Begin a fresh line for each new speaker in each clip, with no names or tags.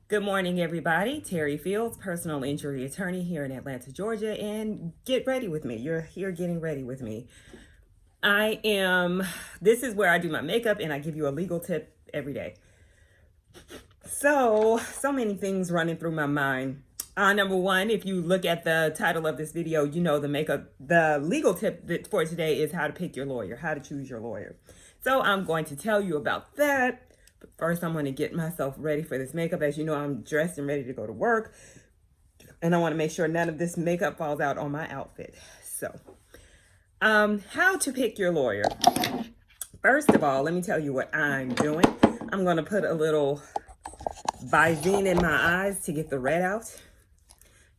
Good morning, everybody. Terry Fields, personal injury attorney here in Atlanta, Georgia, and get ready with me. You're here getting ready with me. This is where I do my makeup and I give you a legal tip every day. So many things running through my mind. Number one, if you look at the title of this video, you know the legal tip for today is how to pick your lawyer, how to choose your lawyer. So I'm going to tell you about that. But first, I'm going to get myself ready for this makeup. As you know, I'm dressed and ready to go to work. And I want to make sure none of this makeup falls out on my outfit. So, how to pick your lawyer. First of all, let me tell you what I'm doing. I'm going to put a little Visine in my eyes to get the red out.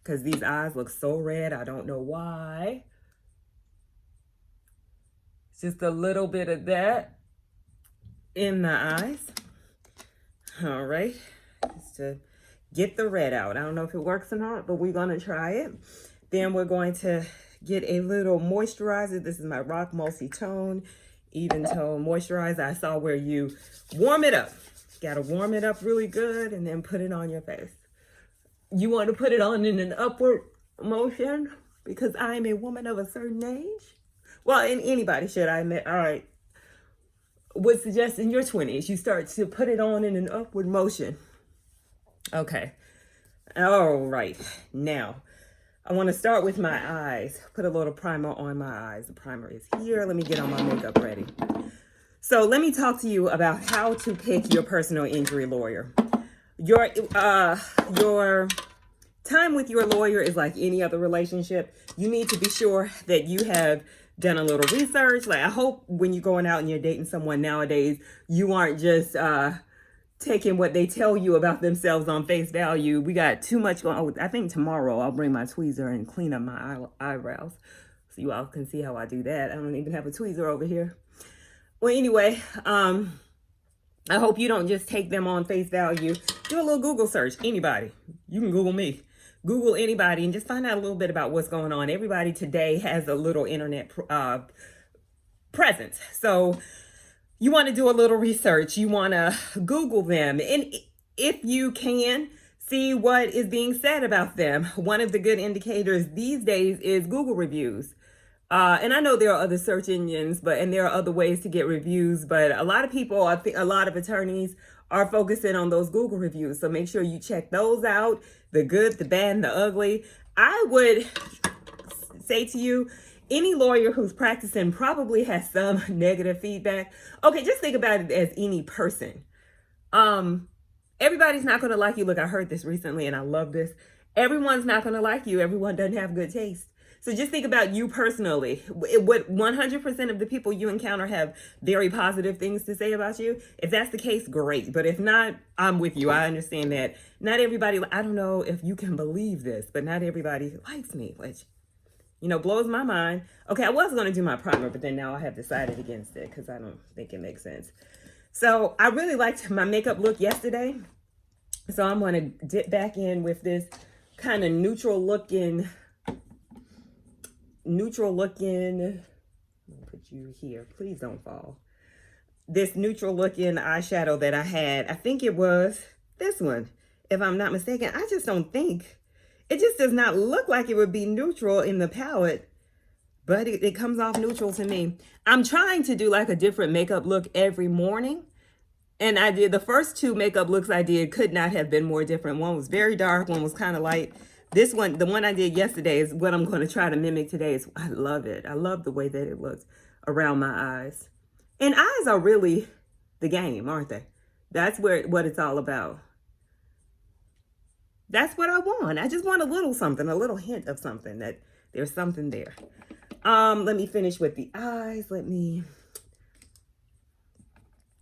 Because these eyes look so red. I don't know why. Just a little bit of that in the eyes. All right. Just to get the red out. I don't know if it works or not, but we're going to try it. Then we're going to get a little moisturizer. This is my Rock Multi-Tone Even Tone Moisturizer. I saw where you warm it up. Got to warm it up really good and then put it on your face. You want to put it on in an upward motion because I'm a woman of a certain age. Well, and anybody should, I admit. All right. Would suggest in your 20s, you start to put it on in an upward motion. Okay. All right. Now, I want to start with my eyes. Put a little primer on my eyes. The primer is here. Let me get on my makeup ready. So let me talk to you about how to pick your personal injury lawyer. Your time with your lawyer is like any other relationship. You need to be sure that you have done a little research. Like, I hope when you're going out and you're dating someone nowadays, you aren't just taking what they tell you about themselves on face value. We got too much going on. I think tomorrow I'll bring my tweezer and clean up my eyebrows so you all can see how I do that. I don't even have a tweezer over here. Well, anyway, I hope you don't just take them on face value. Do a little Google search. Anybody. You can Google me. Google anybody and just find out a little bit about what's going on. Everybody today has a little internet presence. So you want to do a little research. You want to Google them. And if you can, see what is being said about them. One of the good indicators these days is Google reviews. And I know there are other search engines, and there are other ways to get reviews, but a lot of people, I think a lot of attorneys are focusing on those Google reviews. So make sure you check those out, the good, the bad, and the ugly. I would say to you, any lawyer who's practicing probably has some negative feedback. Okay, just think about it as any person. Everybody's not going to like you. Look, I heard this recently and I love this. Everyone's not going to like you. Everyone doesn't have good taste. So just think about you personally. Would 100% of the people you encounter have very positive things to say about you? If that's the case, great. But if not, I'm with you. I understand that not everybody, I don't know if you can believe this, but not everybody likes me, which, blows my mind. Okay, I was going to do my primer, but then now I have decided against it because I don't think it makes sense. So I really liked my makeup look yesterday. So I'm going to dip back in with this kind of neutral looking, let me put you here. Please don't fall. This neutral looking eyeshadow that I had, I think it was this one, if I'm not mistaken. I just don't think, it just does not look like it would be neutral in the palette, but it comes off neutral to me. I'm trying to do like a different makeup look every morning. And I did, the first two makeup looks I did could not have been more different. One was very dark, one was kind of light. This one, the one I did yesterday, is what I'm going to try to mimic today. I love it. I love the way that it looks around my eyes. And eyes are really the game, aren't they? That's what it's all about. That's what I want. I just want a little something, a little hint of something, that there's something there. Let me finish with the eyes.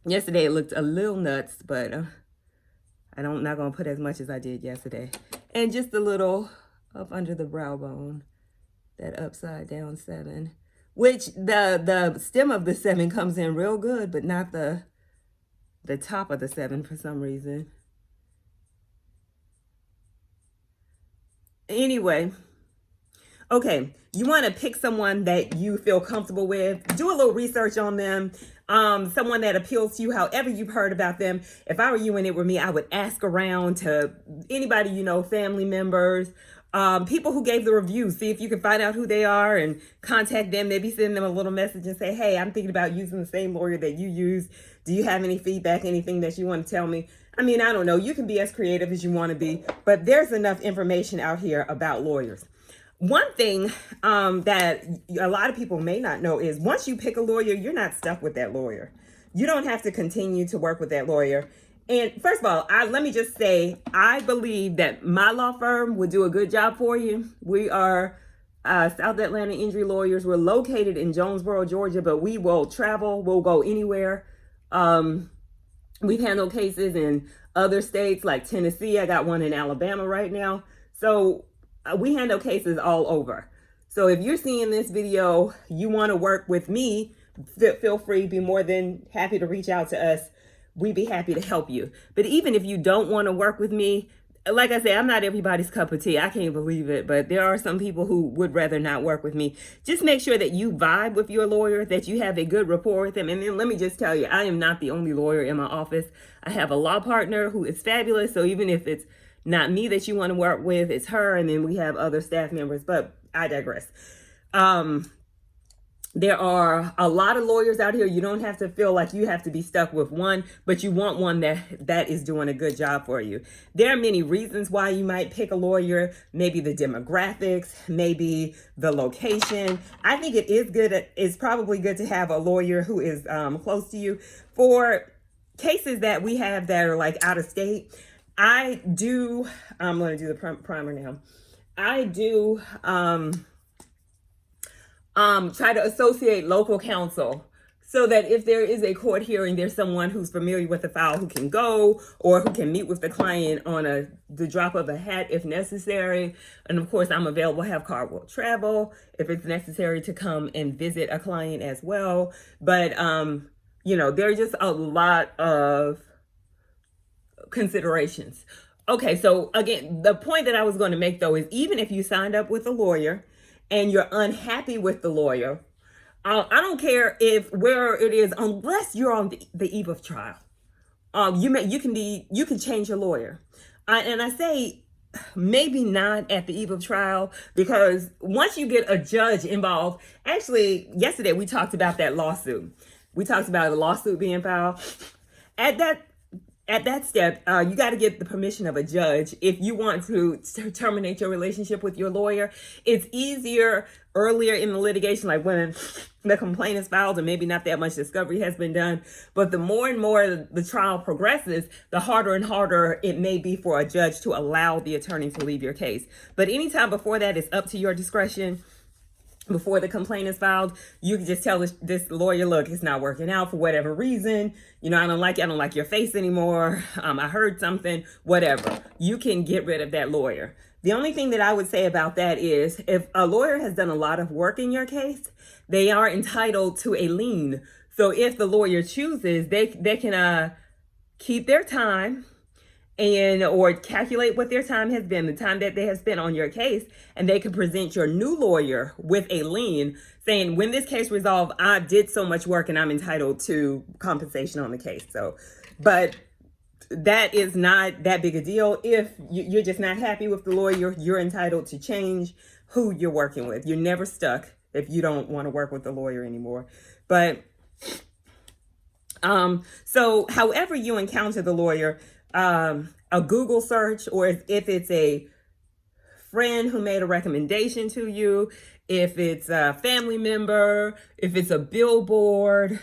Yesterday it looked a little nuts, but I'm not going to put as much as I did yesterday. And just a little up under the brow bone, that upside down 7, which the stem of the 7 comes in real good, but not the top of the 7 for some reason. Anyway, Okay, you want to pick someone that you feel comfortable with. Do a little research on them. Someone that appeals to you, however you've heard about them. If I were you and it were me, I would ask around to anybody you know, family members, people who gave the reviews. See if you can find out who they are and contact them. Maybe send them a little message and say, hey, I'm thinking about using the same lawyer that you use. Do you have any feedback, anything that you want to tell me? I mean, I don't know. You can be as creative as you want to be, but there's enough information out here about lawyers. One thing that a lot of people may not know is once you pick a lawyer, you're not stuck with that lawyer. You don't have to continue to work with that lawyer. And first of all, let me just say, I believe that my law firm would do a good job for you. We are South Atlanta Injury Lawyers. We're located in Jonesboro, Georgia, but we will travel. We'll go anywhere. We've handled cases in other states like Tennessee. I got one in Alabama right now. So we handle cases all over. So if you're seeing this video, you want to work with me, feel free, be more than happy to reach out to us. We'd be happy to help you. But even if you don't want to work with me, like I said, I'm not everybody's cup of tea. I can't believe it, but there are some people who would rather not work with me. Just make sure that you vibe with your lawyer, that you have a good rapport with them. And then let me just tell you, I am not the only lawyer in my office. I have a law partner who is fabulous. So even if it's not me that you want to work with, it's her. And then we have other staff members, but I digress. There are a lot of lawyers out here. You don't have to feel like you have to be stuck with one, but you want one that is doing a good job for you. There are many reasons why you might pick a lawyer, maybe the demographics, maybe the location. I think it is good. It's probably good to have a lawyer who is close to you. For cases that we have that are like out of state, I'm going to do the primer now. I do try to associate local counsel so that if there is a court hearing, there's someone who's familiar with the file who can go or who can meet with the client on the drop of a hat if necessary. And of course, I'm available, have carpool travel if it's necessary to come and visit a client as well. But, there are just a lot of considerations. Okay, so again, the point that I was going to make though is even if you signed up with a lawyer and you're unhappy with the lawyer, I don't care where it is, unless you're on the eve of trial. You can change your lawyer. And I say maybe not at the eve of trial, because once you get a judge involved, actually yesterday we talked about that lawsuit. We talked about a lawsuit being filed. At that step, you got to get the permission of a judge if you want to terminate your relationship with your lawyer. It's easier earlier in the litigation, like when the complaint is filed and maybe not that much discovery has been done. But the more and more the trial progresses, the harder and harder it may be for a judge to allow the attorney to leave your case. But anytime before that, it's up to your discretion. Before the complaint is filed, you can just tell this lawyer, look, it's not working out for whatever reason. I don't like your face anymore. I heard something, whatever. You can get rid of that lawyer. The only thing that I would say about that is if a lawyer has done a lot of work in your case, they are entitled to a lien. So if the lawyer chooses, they can keep their time or calculate what their time has been, the time that they have spent on your case, and they can present your new lawyer with a lien saying, when this case resolved, I did so much work and I'm entitled to compensation on the case. But that is not that big a deal. If you're just not happy with the lawyer, you're entitled to change who you're working with. You're never stuck if you don't want to work with the lawyer anymore. But so however you encounter the lawyer, a Google search, or if it's a friend who made a recommendation to you, if it's a family member, if it's a billboard,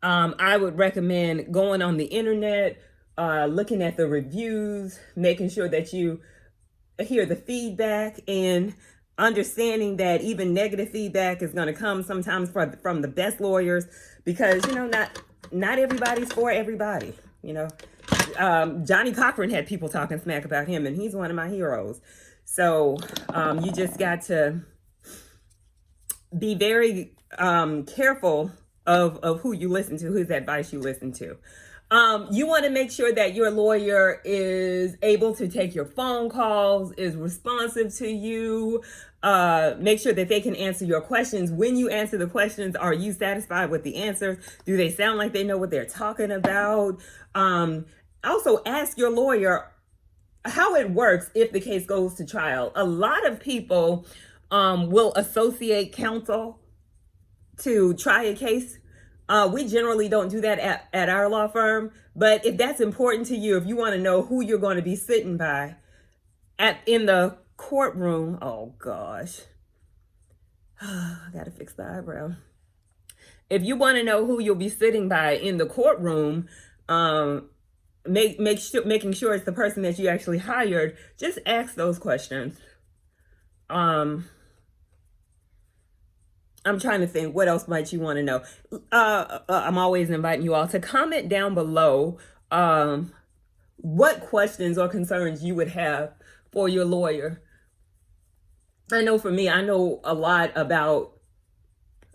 I would recommend going on the internet, looking at the reviews, making sure that you hear the feedback, and understanding that even negative feedback is going to come sometimes from the best lawyers, because not everybody's for everybody. Johnny Cochran had people talking smack about him, and he's one of my heroes. So you just got to be very careful of who you listen to, whose advice you listen to. You want to make sure that your lawyer is able to take your phone calls, is responsive to you. Make sure that they can answer your questions. When you answer the questions, are you satisfied with the answers? Do they sound like they know what they're talking about? Also, ask your lawyer how it works if the case goes to trial. A lot of people will associate counsel to try a case. We generally don't do that at our law firm, but if that's important to you, if you want to know who you're going to be sitting by in the courtroom, oh gosh, I gotta fix the eyebrow. If you want to know who you'll be sitting by in the courtroom, making sure it's the person that you actually hired, just ask those questions. I'm trying to think, what else might you want to know? I'm always inviting you all to comment down below what questions or concerns you would have for your lawyer. I know for me, I know a lot about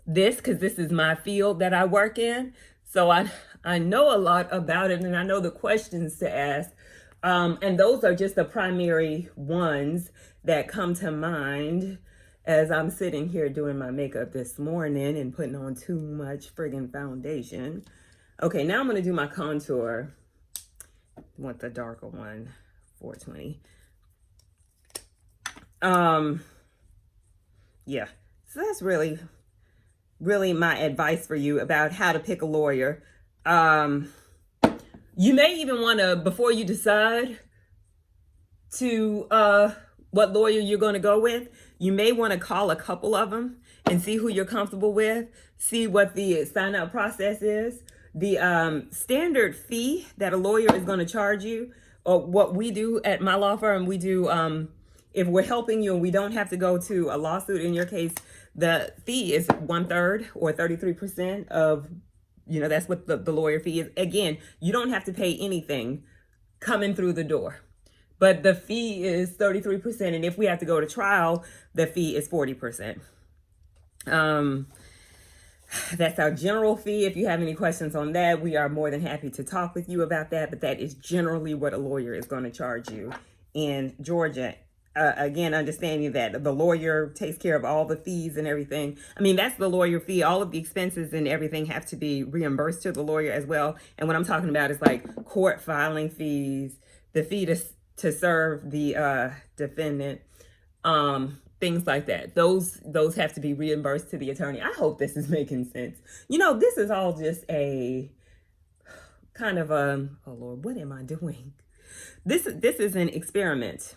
this because this is my field that I work in. So I know a lot about it, and I know the questions to ask. And those are just the primary ones that come to mind as I'm sitting here doing my makeup this morning and putting on too much friggin' foundation. Okay, now I'm going to do my contour. I want the darker one, 420. Yeah, so that's really my advice for you about how to pick a lawyer. You may even want to, before you decide to what lawyer you're going to go with, you may want to call a couple of them and see who you're comfortable with, see what the sign up process is, the standard fee that a lawyer is going to charge you, or what we do at my law firm. We do, if we're helping you and we don't have to go to a lawsuit in your case, the fee is 1/3 or 33% of, that's what the lawyer fee is. Again, you don't have to pay anything coming through the door, but the fee is 33%. And if we have to go to trial, the fee is 40%. That's our general fee. If you have any questions on that, we are more than happy to talk with you about that. But that is generally what a lawyer is going to charge you in Georgia. Again, understanding that the lawyer takes care of all the fees and everything. I mean, that's the lawyer fee. All of the expenses and everything have to be reimbursed to the lawyer as well. And what I'm talking about is like court filing fees, the fee to serve the defendant, things like that. Those have to be reimbursed to the attorney. I hope this is making sense. This is all just a kind of oh Lord, what am I doing? This is an experiment.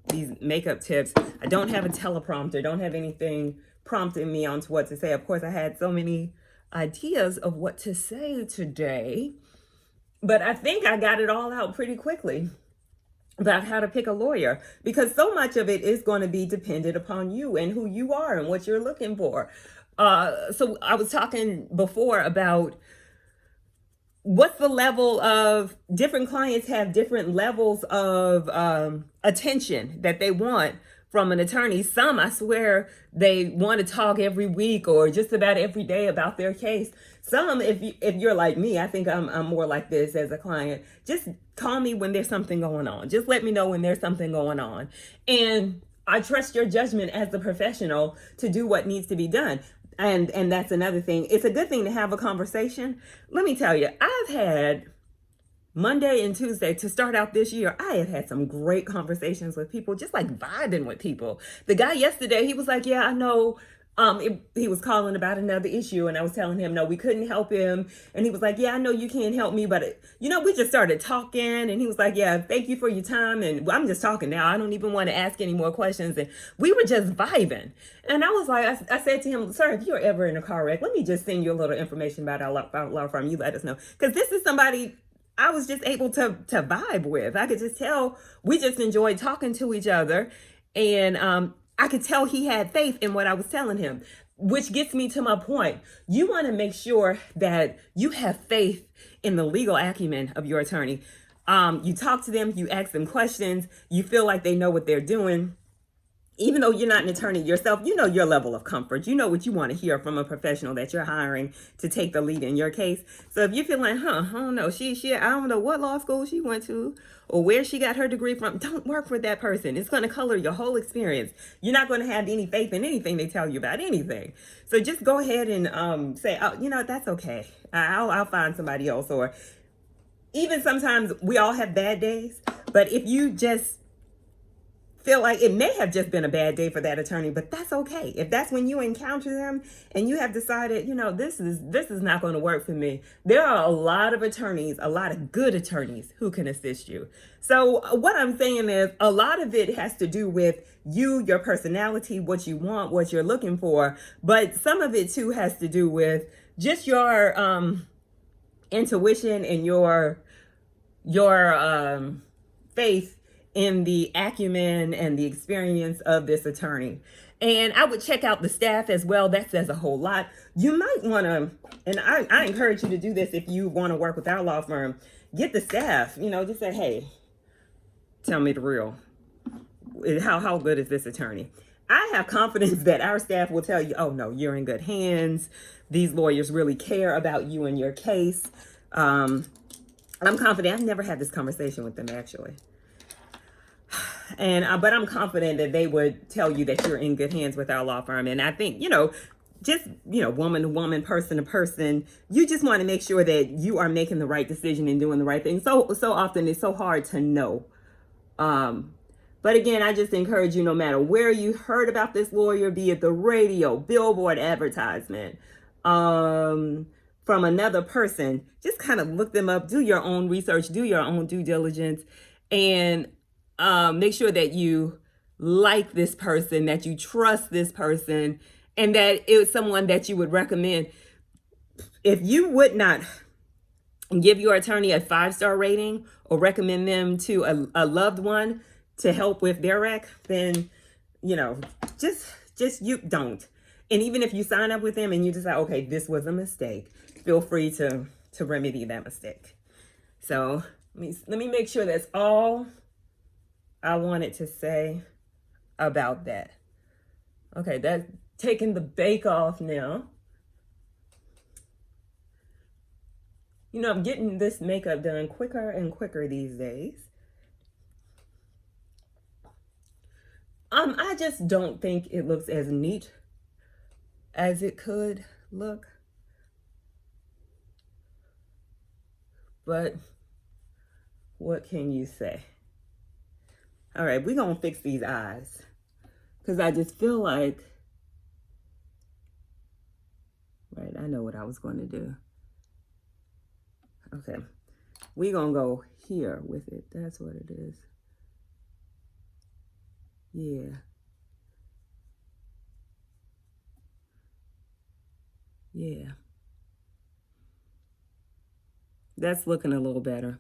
These makeup tips. I don't have a teleprompter, don't have anything prompting me onto what to say. Of course, I had so many ideas of what to say today, but I think I got it all out pretty quickly about how to pick a lawyer, because so much of it is going to be dependent upon you and who you are and what you're looking for. So I was talking before about what's the level of, different clients have different levels of attention that they want from an attorney. Some, I swear, they want to talk every week or just about every day about their case. Some, if you're like me, I think I'm more like this as a client. Just call me when there's something going on. Just let me know when there's something going on. And I trust your judgment as the professional to do what needs to be done. And that's another thing. It's a good thing to have a conversation. Let me tell you, I've had Monday and Tuesday to start out this year, I have had some great conversations with people, just like vibing with people. The guy yesterday, he was like, yeah, I know. He was calling about another issue, and I was telling him, no, we couldn't help him. And he was like, yeah, I know you can't help me, but we just started talking, and he was like, yeah, thank you for your time. And I'm just talking now. I don't even want to ask any more questions. And we were just vibing. And I was like, I said to him, sir, if you're ever in a car wreck, let me just send you a little information about our law firm. You let us know. Because this is somebody I was just able to vibe with. I could just tell we just enjoyed talking to each other. And I could tell he had faith in what I was telling him, which gets me to my point. You want to make sure that you have faith in the legal acumen of your attorney. You talk to them, you ask them questions, you feel like they know what they're doing. even though you're not an attorney yourself, you know your level of comfort. You know what you want to hear from a professional that you're hiring to take the lead in your case. So if you feel like, I don't know, I don't know what law school she went to or where she got her degree from, don't work for that person. It's going to color your whole experience. You're not going to have any faith in anything they tell you about anything. So just go ahead and say, oh, that's okay. I'll find somebody else. Or even sometimes we all have bad days, but if you just feel like it may have just been a bad day for that attorney, but that's okay. If that's when you encounter them and you have decided, this is not going to work for me, there are a lot of attorneys, a lot of good attorneys who can assist you. So what I'm saying is a lot of it has to do with you, your personality, what you want, what you're looking for. But some of it too has to do with just your intuition and your faith in the acumen and the experience of this attorney. And I would check out the staff as well. That says a whole lot. You might want to, and I encourage you to do this if you want to work with our law firm, get the staff, just say, hey, tell me the real. How good is this attorney? I have confidence that our staff will tell you, oh no, you're in good hands. These lawyers really care about you and your case. I'm confident. I've never had this conversation with them actually. But I'm confident that they would tell you that you're in good hands with our law firm. And I think, just, woman to woman, person to person, you just want to make sure that you are making the right decision and doing the right thing. So often it's so hard to know. But again, I just encourage you, no matter where you heard about this lawyer, be it the radio, billboard advertisement, from another person, just kind of look them up, do your own research, do your own due diligence, and make sure that you like this person, that you trust this person, and that it's someone that you would recommend. If you would not give your attorney a 5-star rating or recommend them to a loved one to help with their wreck, then, just you don't. And even if you sign up with them and you decide, okay, this was a mistake, feel free to remedy that mistake. So let me make sure that's all I wanted to say about that. Okay, that's taking the bake off now. I'm getting this makeup done quicker and quicker these days. I just don't think it looks as neat as it could look. But what can you say? All right, we're going to fix these eyes because I just feel like, right, I know what I was going to do. Okay, we're going to go here with it. That's what it is. Yeah. Yeah. That's looking a little better.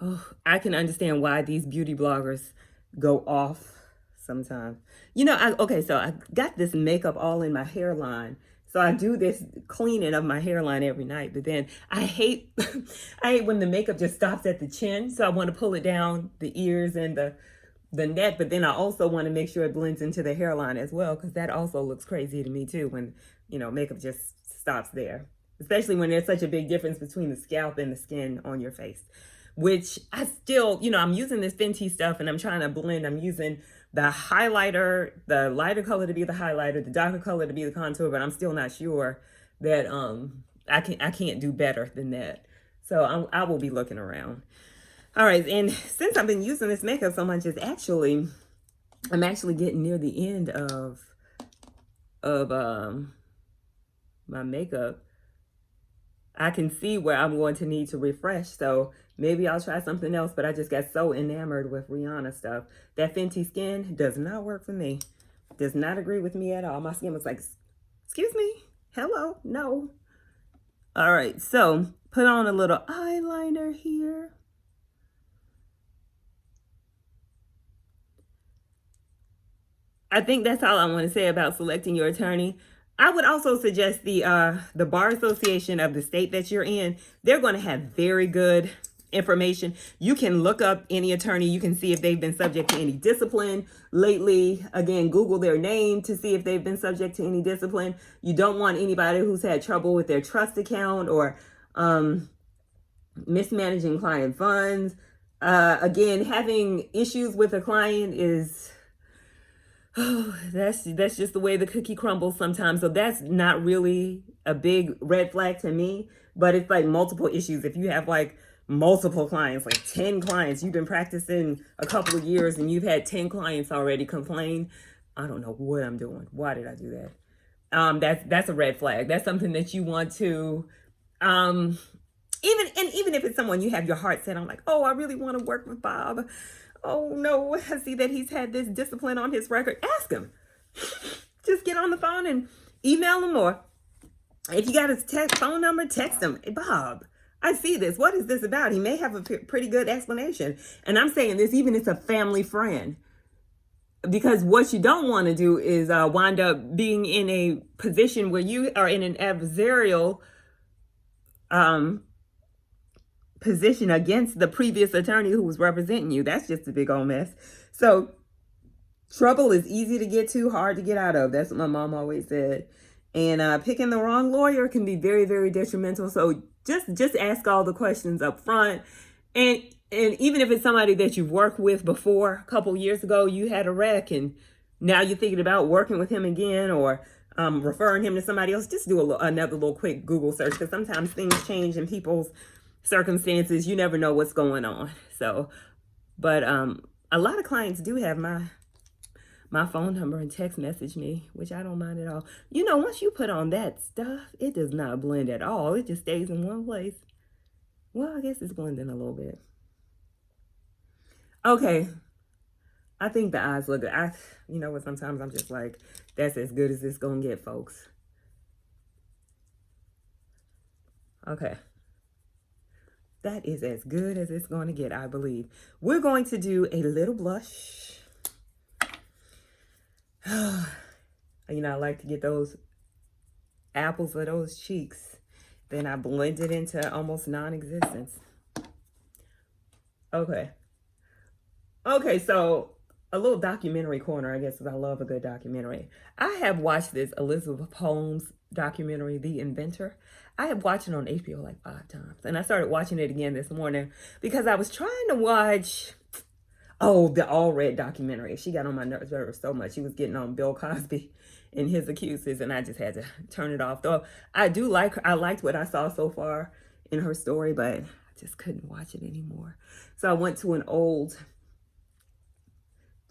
Oh, I can understand why these beauty bloggers go off sometimes. So I got this makeup all in my hairline. So I do this cleaning of my hairline every night, but then I hate when the makeup just stops at the chin. So I want to pull it down the ears and the neck, but then I also want to make sure it blends into the hairline as well, because that also looks crazy to me too when, makeup just stops there, especially when there's such a big difference between the scalp and the skin on your face. Which I still, I'm using this Fenty stuff and I'm trying to blend. I'm using the highlighter, the lighter color to be the highlighter, the darker color to be the contour, but I'm still not sure that I can't do better than that. So I will be looking around. All right, and since I've been using this makeup so much, I'm actually getting near the end of my makeup. I can see where I'm going to need to refresh, so maybe I'll try something else, but I just got so enamored with Rihanna stuff. That Fenty Skin does not work for me. Does not agree with me at all. My skin was like, excuse me? Hello? No. All right, so put on a little eyeliner here. I think that's all I want to say about selecting your attorney. I would also suggest the Bar Association of the state that you're in. They're going to have very good information. You can look up any attorney. You can see if they've been subject to any discipline lately. Again, Google their name to see if they've been subject to any discipline. You don't want anybody who's had trouble with their trust account or mismanaging client funds. Again, having issues with a client is, that's just the way the cookie crumbles sometimes. So that's not really a big red flag to me, but it's like multiple issues. If you have like multiple clients, like 10 clients, you've been practicing a couple of years and you've had 10 clients already complain, I don't know what I'm doing. Why did I do that? That's a red flag. That's something that you want to, even if it's someone you have your heart set on, like, oh, I really want to work with Bob. Oh no, I see that he's had this discipline on his record. Ask him. Just get on the phone and email him, or if you got his phone number, text him. Hey, Bob, I see this. What is this about? He may have a pretty good explanation. And I'm saying this even if it's a family friend, because what you don't want to do is wind up being in a position where you are in an adversarial position against the previous attorney who was representing you. That's just a big old mess. So trouble is easy to get to, hard to get out of. That's what my mom always said. And picking the wrong lawyer can be very, very detrimental. So just ask all the questions up front. And even if it's somebody that you've worked with before, a couple years ago, you had a wreck and now you're thinking about working with him again, or referring him to somebody else, just do another little quick Google search, because sometimes things change in people's circumstances. You never know what's going on. So, but a lot of clients do have my phone number and text message me, which I don't mind at all. You know, once you put on that stuff, it does not blend at all. It just stays in one place. Well, I guess it's blending a little bit. Okay. I think the eyes look good. You know what, sometimes I'm just like, that's as good as it's gonna get, folks. Okay. That is as good as it's going to get, I believe. We're going to do a little blush. You know, I like to get those apples of those cheeks. Then I blend it into almost non-existence. Okay. Okay, so a little documentary corner, I guess, because I love a good documentary. I have watched this Elizabeth Holmes documentary, The Inventor. I have watched it on HBO like 5 times. And I started watching it again this morning because I was trying to watch, the All Red documentary. She got on my nerves so much. She was getting on Bill Cosby and his accusers, and I just had to turn it off. Though I liked what I saw so far in her story, but I just couldn't watch it anymore. So I went to an old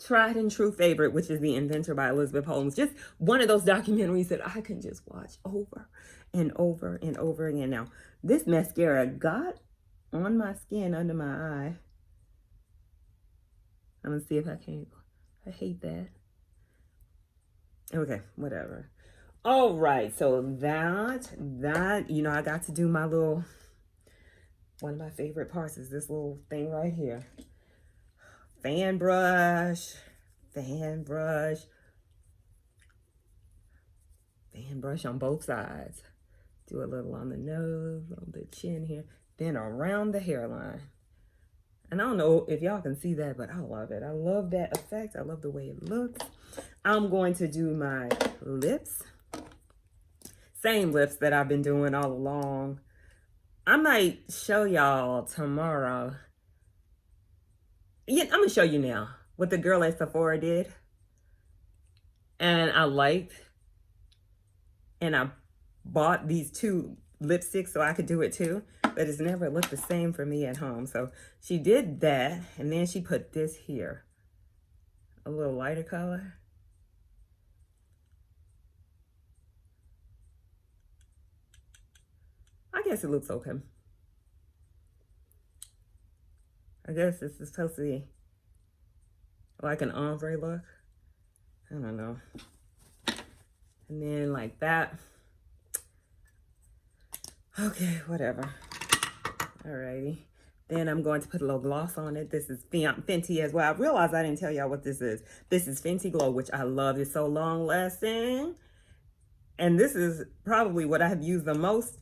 tried and true favorite, which is The Inventor by Elizabeth Holmes. Just one of those documentaries that I can just watch over and over and over again. Now, this mascara got on my skin under my eye. I'm gonna see if I can. I hate that. Okay, whatever. All right, so that, you know, I got to do my little, one of my favorite parts is this little thing right here. Fan brush on both sides. Do a little on the nose, on the chin here, then around the hairline. And I don't know if y'all can see that, but I love it. I love that effect. I love the way it looks. I'm going to do my lips. Same lips that I've been doing all along. I might show y'all tomorrow. Yeah, I'm going to show you now what the girl at Sephora did. And I liked. And I bought these 2 lipsticks so I could do it too. But it's never looked the same for me at home. So she did that. And then she put this here. A little lighter color. I guess it looks okay. I guess this is supposed to be like an ombre look. I don't know. And then like that. Okay, whatever. Alrighty. Then I'm going to put a little gloss on it. This is Fenty as well. I realized I didn't tell y'all what this is. This is Fenty Glow, which I love. It's so long lasting. And this is probably what I have used the most.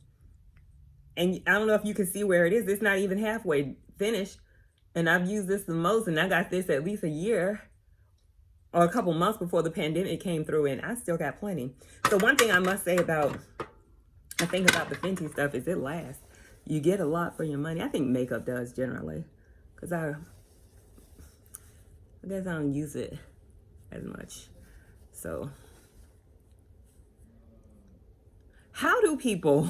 And I don't know if you can see where it is. It's not even halfway finish. And I've used this the most, and I got this at least a year or a couple months before the pandemic came through, and I still got plenty. So one thing I must say about, I think about the Fenty stuff is it lasts. You get a lot for your money. I think makeup does generally, because I guess I don't use it as much. So how do people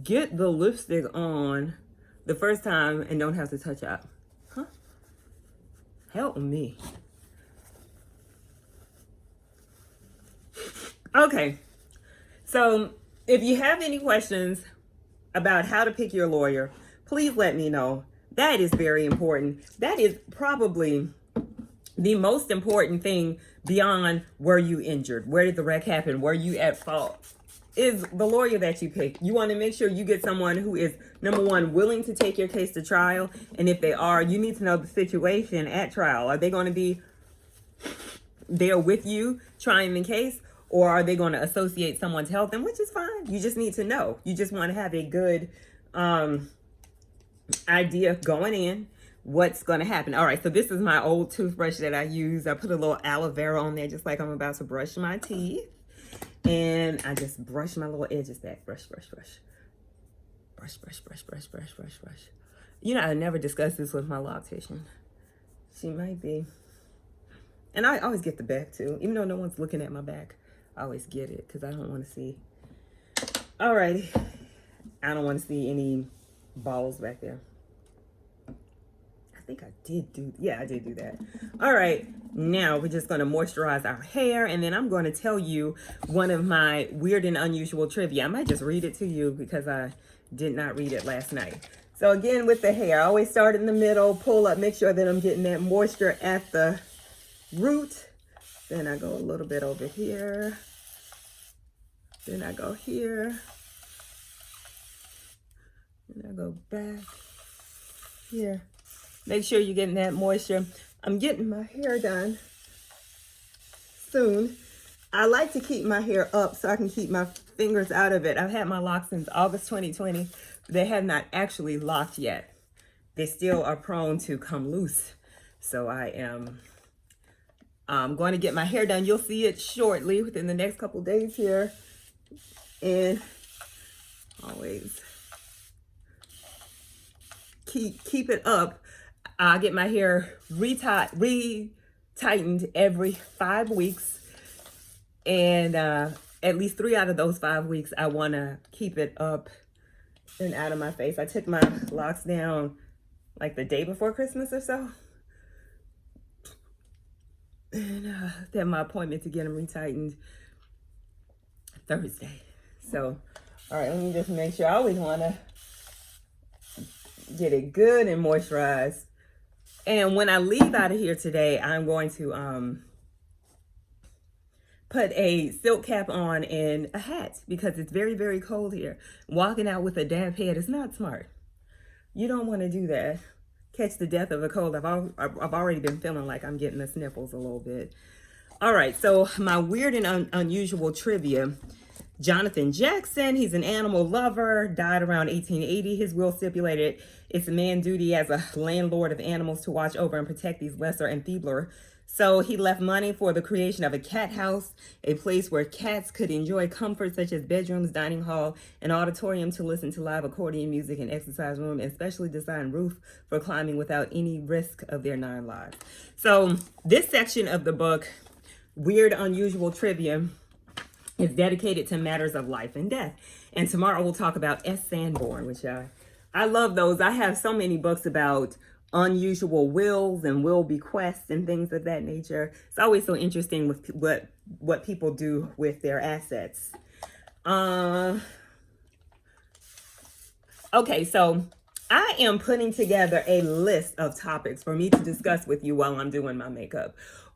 get the lipstick on the first time and don't have to touch up? Huh? Help me. Okay. So if you have any questions about how to pick your lawyer, please let me know. That is very important. That is probably the most important thing beyond were you injured? Where did the wreck happen? Were you at fault? Is the lawyer that you pick. You want to make sure you get someone who is, number one, willing to take your case to trial. And if they are, you need to know the situation at trial. Are they going to be there with you trying the case? Or are they going to associate someone to help them, which is fine. You just need to know. You just want to have a good idea going in what's going to happen. All right, so this is my old toothbrush that I use. I put a little aloe vera on there just like I'm about to brush my teeth. And I just brush my little edges back. Brush, brush, brush. Brush, brush, brush, brush, brush, brush, brush. You know, I never discussed this with my loctician. She might be. And I always get the back too. Even though no one's looking at my back, I always get it because I don't want to see. Alrighty. I don't want to see any balls back there. I think I did do, yeah, I did do that. All right, now we're just going to moisturize our hair, and then I'm going to tell you one of my weird and unusual trivia. I might just read it to you because I did not read it last night. So again, with the hair, I always start in the middle, pull up, make sure that I'm getting that moisture at the root. Then I go a little bit over here. Then I go here. Then I go back here. Make sure you're getting that moisture. I'm getting my hair done soon. I like to keep my hair up so I can keep my fingers out of it. I've had my locks since August 2020. They have not actually locked yet. They still are prone to come loose. So I am going to get my hair done. You'll see it shortly within the next couple days here. And always keep it up. I get my hair re-tightened every 5 weeks. And at least 3 out of those 5 weeks, I want to keep it up and out of my face. I took my locks down like the day before Christmas or so. And then my appointment to get them re-tightened Thursday. So, all right, let me just make sure. I always want to get it good and moisturized. And when I leave out of here today, I'm going to put a silk cap on and a hat because it's very, very cold here. Walking out with a damp head is not smart. You don't want to do that. Catch the death of a cold. I've already been feeling like I'm getting the sniffles a little bit. All right, so my weird and unusual trivia. Jonathan Jackson, he's an animal lover, died around 1880. His will stipulated it's a man's duty as a landlord of animals to watch over and protect these lesser and feebler. So he left money for the creation of a cat house, a place where cats could enjoy comforts such as bedrooms, dining hall, an auditorium to listen to live accordion music, an exercise room, and specially designed roof for climbing without any risk of their 9 lives. So this section of the book, Weird Unusual Trivia, is dedicated to matters of life and death. And tomorrow we'll talk about S. Sanborn, which I love those. I have so many books about unusual wills and will bequests and things of that nature. It's always so interesting with what people do with their assets. Okay, so I am putting together a list of topics for me to discuss with you while I'm doing my makeup.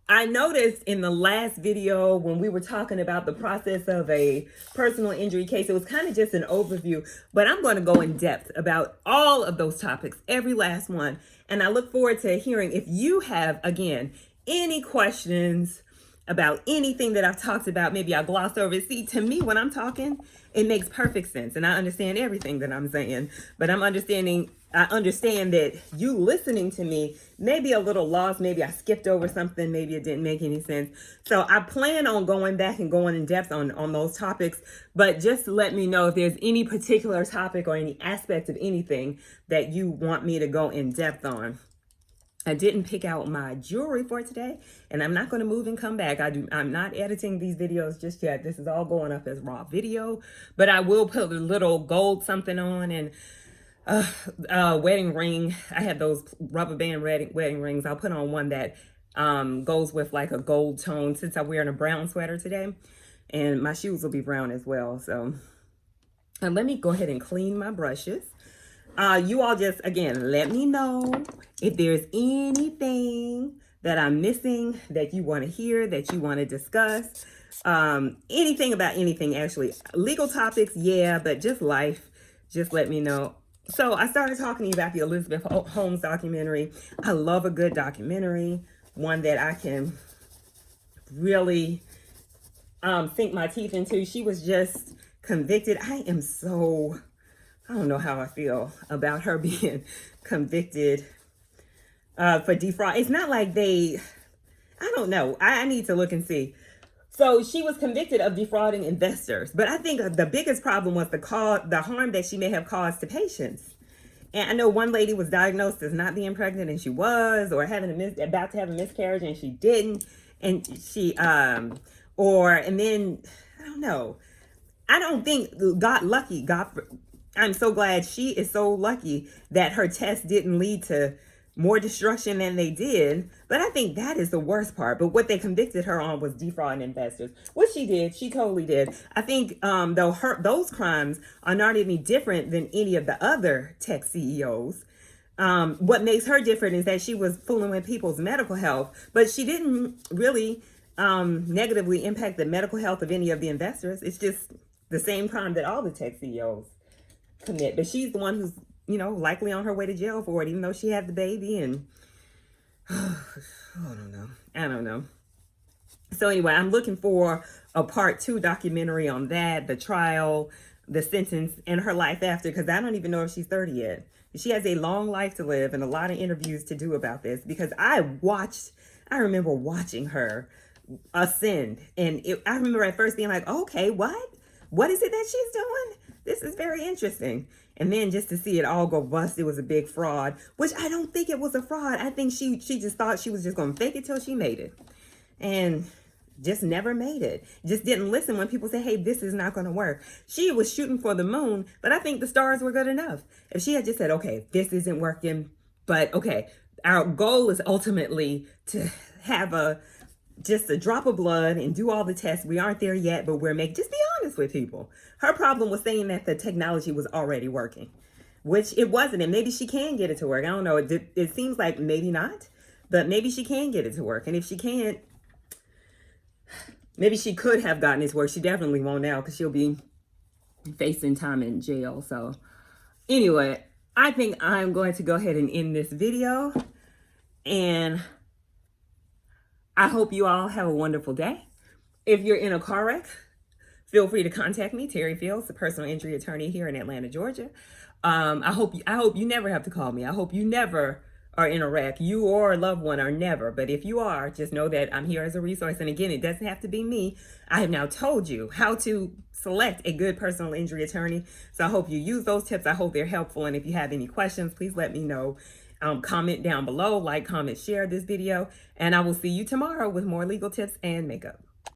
I noticed in the last video when we were talking about the process of a personal injury case, it was kind of just an overview, but I'm going to go in depth about all of those topics, every last one. And I look forward to hearing if you have, again, any questions about anything that I've talked about. Maybe I glossed over it. See, to me, when I'm talking, it makes perfect sense. And I understand everything that I'm saying, but I'm understanding I understand that you listening to me may be a little lost. Maybe I skipped over something. Maybe it didn't make any sense. So I plan on going back and going in depth on those topics. But just let me know if there's any particular topic or any aspect of anything that you want me to go in depth on. I didn't pick out my jewelry for today, and I'm not going to move and come back. I'm not editing these videos just yet. This is all going up as raw video, but I will put a little gold something on and wedding ring. I have those rubber band wedding rings. I'll put on one that goes with like a gold tone, since I'm wearing a brown sweater today, and my shoes will be brown as well. So let me go ahead and clean my brushes. You all just, again, let me know if there's anything that I'm missing that you want to hear, that you want to discuss. Anything about anything, actually. Legal topics, yeah, but just life, just let me know. So I started talking to you about the Elizabeth Holmes documentary. I love a good documentary, one that I can really sink my teeth into. She was just convicted. I don't know how I feel about her being convicted for defraud. It's not like I don't know. I need to look and see. So she was convicted of defrauding investors. But I think the biggest problem was the harm that she may have caused to patients. And I know one lady was diagnosed as not being pregnant, and she was, or about to have a miscarriage, and she didn't. And and then, I don't know. I don't think I'm so glad she is so lucky that her test didn't lead to more destruction than they did. But I think that is the worst part. But what they convicted her on was defrauding investors, which she did. She totally did. I think those crimes are not any different than any of the other tech CEOs. What makes her different is that she was fooling with people's medical health, but she didn't really negatively impact the medical health of any of the investors. It's just the same crime that all the tech CEOs commit. But she's the one who's, likely on her way to jail for it, even though she had the baby. And I don't know. So anyway, I'm looking for a part 2 documentary on that, the trial, the sentence, and her life after, because I don't even know if she's 30 yet. She has a long life to live and a lot of interviews to do about this, because I remember watching her ascend. And I remember at first being like, okay, what is it that she's doing? This is very interesting. And then just to see it all go bust, it was a big fraud, which I don't think it was a fraud. I think she just thought she was just going to fake it till she made it. And just never made it. Just didn't listen when people say, hey, this is not going to work. She was shooting for the moon, but I think the stars were good enough. If she had just said, okay, this isn't working, but okay, our goal is ultimately to have just a drop of blood and do all the tests. We aren't there yet, but just be honest with people. Her problem was saying that the technology was already working, which it wasn't. And maybe she can get it to work. I don't know. It seems like maybe not, but maybe she can get it to work. And if she can't, maybe she could have gotten it to work. She definitely won't now, because she'll be facing time in jail. So anyway, I think I'm going to go ahead and end this video. And I hope you all have a wonderful day. If you're in a car wreck, feel free to contact me, Terry Fields, the personal injury attorney here in Atlanta, Georgia. I hope you never have to call me. I hope you never are in a wreck. You or a loved one are never. But if you are, just know that I'm here as a resource. And again, it doesn't have to be me. I have now told you how to select a good personal injury attorney. So I hope you use those tips. I hope they're helpful. And if you have any questions, please let me know. Comment down below, like, comment, share this video, and I will see you tomorrow with more legal tips and makeup.